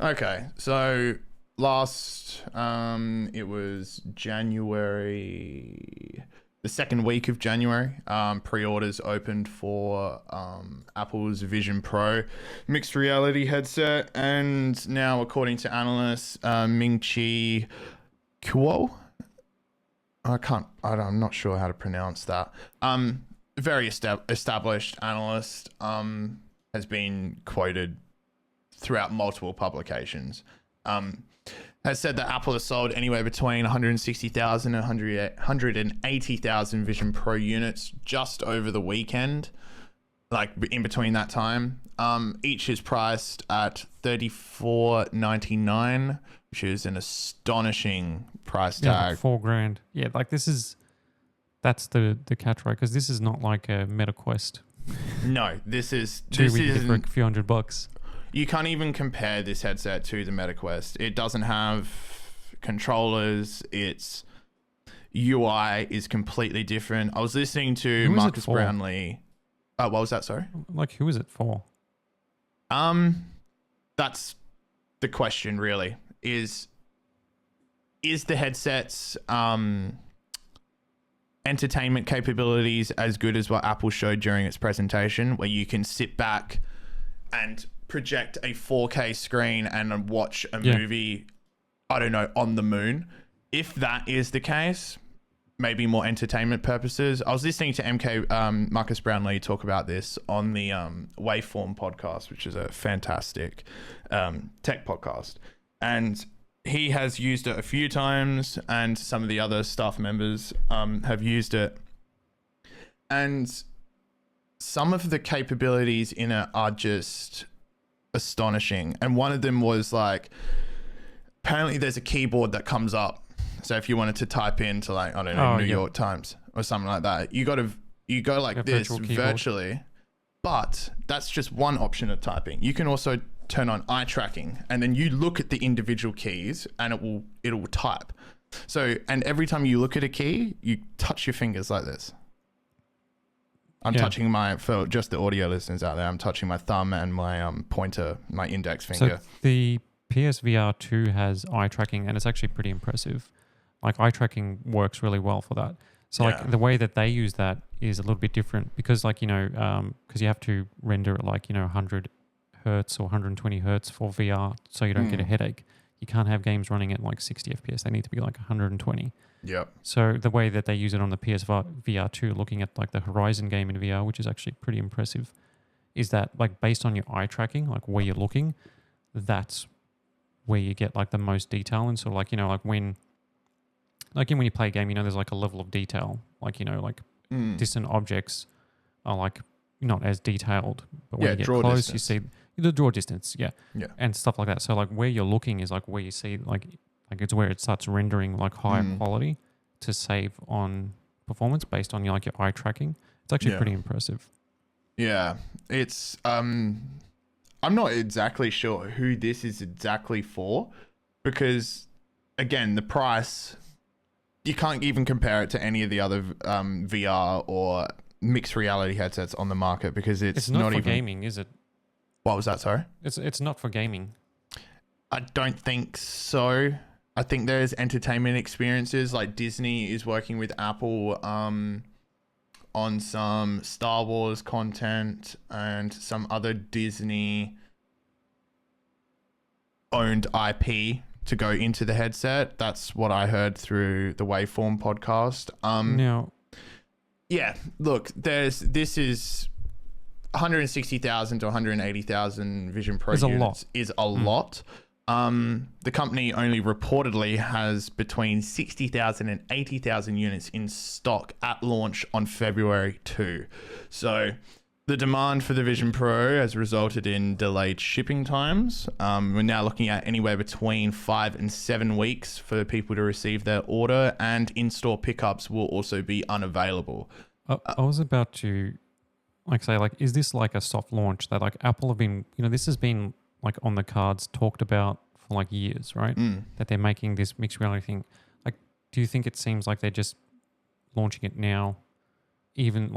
Okay, so last it was January, the second week of January. Pre-orders opened for Apple's Vision Pro mixed reality headset, and now, according to analysts, Ming-Chi Kuo. I'm not sure how to pronounce that. Very established analyst, has been quoted throughout multiple publications, has said that Apple has sold anywhere between 160,000 and 180,000 Vision Pro units just over the weekend, like in between that time. Each is priced at $34.99, which is an astonishing price tag. Like $4,000. Yeah, like that's the catch, right? Because this is not like a MetaQuest. No, this is For a few $100. You can't even compare this headset to the MetaQuest. It doesn't have controllers. Its UI is completely different. I was listening to Marcus Brownlee. What was that? Sorry. Like, who is it for? That's the question. Really, is the headset's entertainment capabilities as good as what Apple showed during its presentation, where you can sit back and project a 4K screen and watch a movie, I don't know, on the moon? If that is the case, maybe more entertainment purposes. I was listening to Marcus Brownlee talk about this on the Waveform podcast, which is a fantastic tech podcast. And he has used it a few times, and some of the other staff members have used it. And some of the capabilities in it are just astonishing. And one of them was like, apparently there's a keyboard that comes up. So if you wanted to type into, like, I don't know, New York Times or something like that, you go like this virtually. But that's just one option of typing. You can also turn on eye tracking, and then you look at the individual keys and it will type. So, and every time you look at a key, you touch your fingers like this. I'm touching for just the audio listeners out there, I'm touching my thumb and my pointer, my index finger. So the PSVR 2 has eye tracking, and it's actually pretty impressive. Like, eye tracking works really well for that. So like the way that they use that is a little bit different because, like, because you have to render it like, 100 hertz or 120 hertz for VR so you don't get a headache. You can't have games running at like 60 FPS. They need to be like 120. Yep. So the way that they use it on the PSVR 2, looking at like the Horizon game in VR, which is actually pretty impressive, is that like based on your eye tracking, like where you're looking, that's where you get like the most detail. And so like, like when you play a game, there's like a level of detail, like, distant objects are like not as detailed, but when you get close, distance. You see the draw distance, and stuff like that. So like where you're looking is like where you see like it's where it starts rendering like higher quality to save on performance based on your eye tracking. It's actually pretty impressive. Yeah, it's I'm not exactly sure who this is exactly for, because again, the price, you can't even compare it to any of the other VR or mixed reality headsets on the market, because it's not for even gaming, is it? What was that? Sorry? It's not for gaming. I don't think so. I think there's entertainment experiences, like Disney is working with Apple on some Star Wars content and some other Disney owned IP to go into the headset. That's what I heard through the Waveform podcast. Now, yeah, look, this is 160,000 to 180,000 Vision Pro units is a lot. The company only reportedly has between 60,000 and 80,000 units in stock at launch on February 2. So the demand for the Vision Pro has resulted in delayed shipping times. We're now looking at anywhere between 5 and 7 weeks for people to receive their order, and in-store pickups will also be unavailable. I was about to say, is this like a soft launch that like Apple have been, this has been like on the cards, talked about for like years, right? That they're making this mixed reality thing. Like, do you think it seems like they're just launching it now, even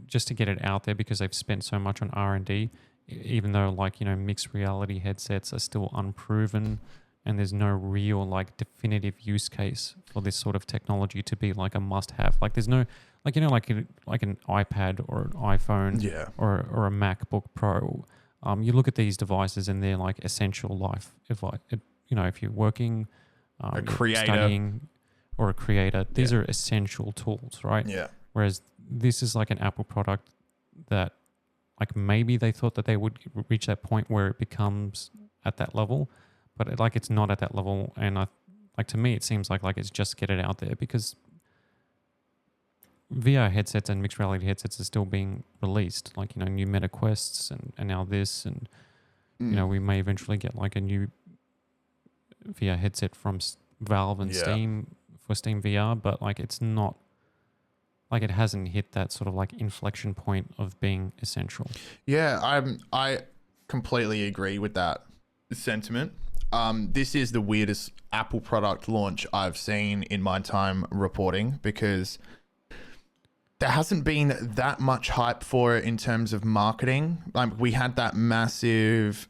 just to get it out there because they've spent so much on R&D, even though like, you know, mixed reality headsets are still unproven and there's no real like definitive use case for this sort of technology to be like a must have. Like there's no, like, you know, like an iPad or an iPhone Yeah. or a MacBook Pro. You look at these devices and they're like essential life. If like, you know, if you're working, A creator. studying or a creator, these Yeah. are essential tools, right? Yeah. Whereas this is like an Apple product that like maybe they thought that they would reach that point where it becomes at that level, but it's not at that level. And like to me, it seems like it's just get it out there because VR headsets and mixed reality headsets are still being released. Like, you know, new Meta Quests and now this, and you know, we may eventually get like a new VR headset from Valve and Steam for Steam VR, but like it's not like it hasn't hit that sort of like inflection point of being essential. Yeah, I completely agree with that sentiment. This is the weirdest Apple product launch I've seen in my time reporting because there hasn't been that much hype for it in terms of marketing. Like we had that massive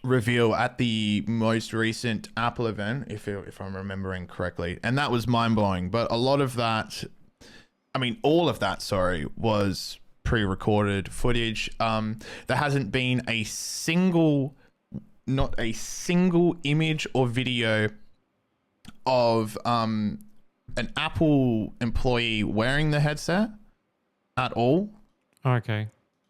reveal at the most recent Apple event, if I'm remembering correctly, and that was mind-blowing. But a lot of that, I mean, all of that, sorry, was pre-recorded footage. There hasn't been not a single image or video of an Apple employee wearing the headset at all. Okay.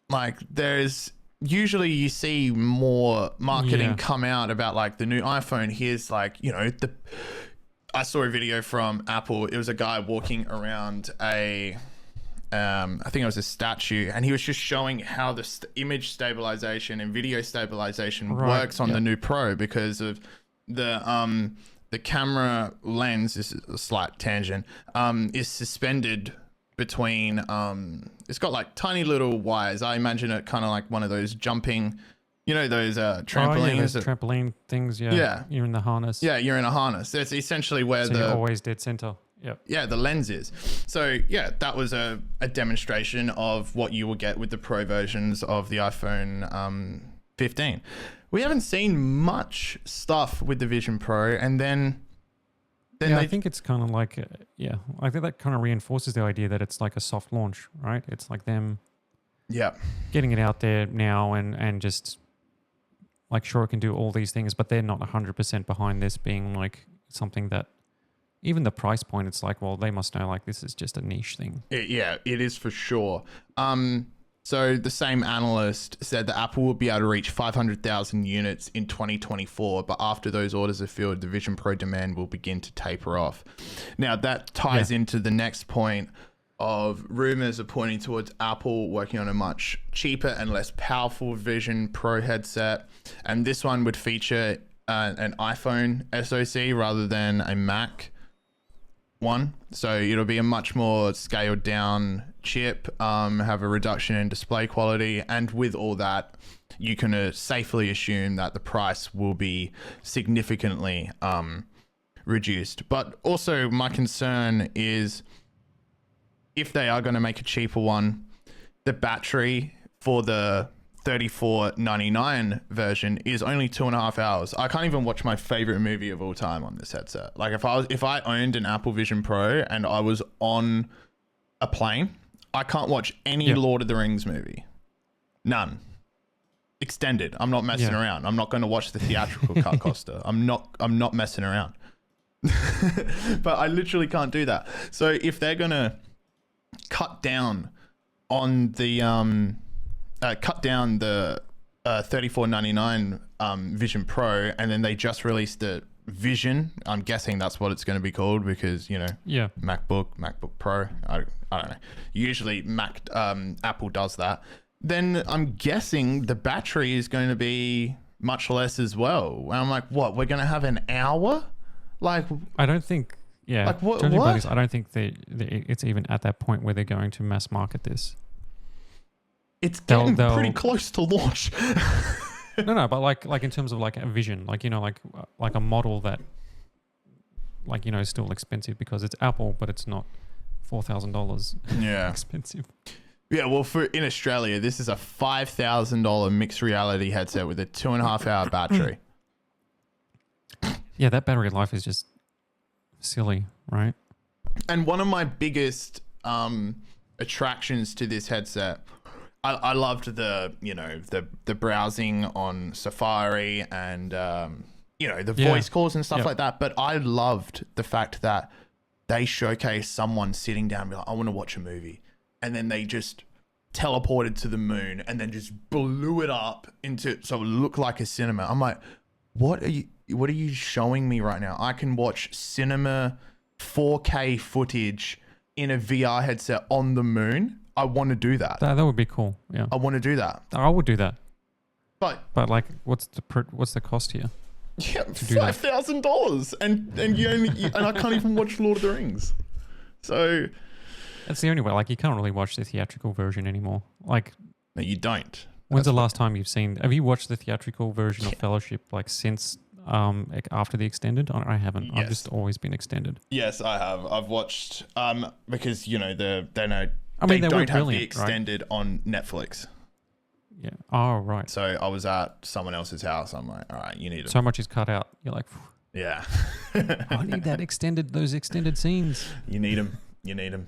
Like there's usually you see more marketing come out about like the new iPhone. Here's like, you know, I saw a video from Apple. It was a guy walking around I think it was a statue, and he was just showing how the image stabilization and video stabilization works on the new Pro because of the camera lens. This is a slight tangent. Is suspended between it's got like tiny little wires. I imagine it kind of like one of those jumping, you know, those trampolines. Those trampoline things. Yeah. You're in the harness. Yeah, you're in a harness. That's essentially where you're always dead center. Yep. Yeah, the lens is. So yeah, that was a demonstration of what you will get with the Pro versions of the iPhone 15. We haven't seen much stuff with the Vision Pro, and then I think it's kind of like, I think that kind of reinforces the idea that it's like a soft launch, right? It's like them getting it out there now and just like, sure, it can do all these things, but they're not 100% behind this being like something that even the price point, it's like, well, they must know like this is just a niche thing. It is for sure. So the same analyst said that Apple will be able to reach 500,000 units in 2024, but after those orders are filled, the Vision Pro demand will begin to taper off. Now that ties into the next point of rumors are pointing towards Apple working on a much cheaper and less powerful Vision Pro headset. And this one would feature an iPhone SoC rather than a Mac one. So it'll be a much more scaled down chip, have a reduction in display quality, and with all that, you can safely assume that the price will be significantly reduced. But also my concern is if they are going to make a cheaper one, the battery for the $34.99 version is only 2.5 hours. I can't even watch my favorite movie of all time on this headset. Like if I owned an Apple Vision Pro and I was on a plane, I can't watch any Lord of the Rings movie. None. Extended. I'm not messing around. I'm not going to watch the theatrical cut, Costa. I'm not messing around. But I literally can't do that. So if they're going to cut down on the $34.99 Vision Pro, and then they just released the Vision, I'm guessing that's what it's going to be called because, you know, MacBook Pro, I don't know. Usually Apple does that. Then I'm guessing the battery is going to be much less as well. And I'm like, what? We're going to have an hour? Like, I don't think. Yeah. Like what? I don't think it's even at that point where they're going to mass market this. It's getting pretty close to launch. No, but like in terms of like a Vision, like, you know, like a model that, like, you know, is still expensive because it's Apple, but it's not $4,000 expensive. Yeah, well, for in Australia, this is a $5,000 mixed reality headset with a 2.5 hour battery. Yeah, that battery life is just silly, right? And one of my biggest attractions to this headset, I loved the browsing on Safari and the voice calls and stuff like that. But I loved the fact that they showcase someone sitting down and be like, I want to watch a movie. And then they just teleported to the moon and then just blew it up so it looked like a cinema. I'm like, what are you showing me right now? I can watch cinema 4K footage in a VR headset on the moon. I want to do that. That would be cool. Yeah. I want to do that. I would do that. But like, what's the cost here? Yeah, $5,000, and I can't even watch Lord of the Rings. So that's the only way. Like, you can't really watch the theatrical version anymore. Like, no, you don't. When's the last time you've seen? Have you watched the theatrical version of Fellowship? Like since after the extended? I haven't. Yes. I've just always been extended. Yes, I have. I've watched because they don't have the extended on Netflix. Yeah. Oh, right. So I was at someone else's house. I'm like, all right, you need them. So much is cut out. You're like, yeah. I need those extended scenes. You need them. You need them.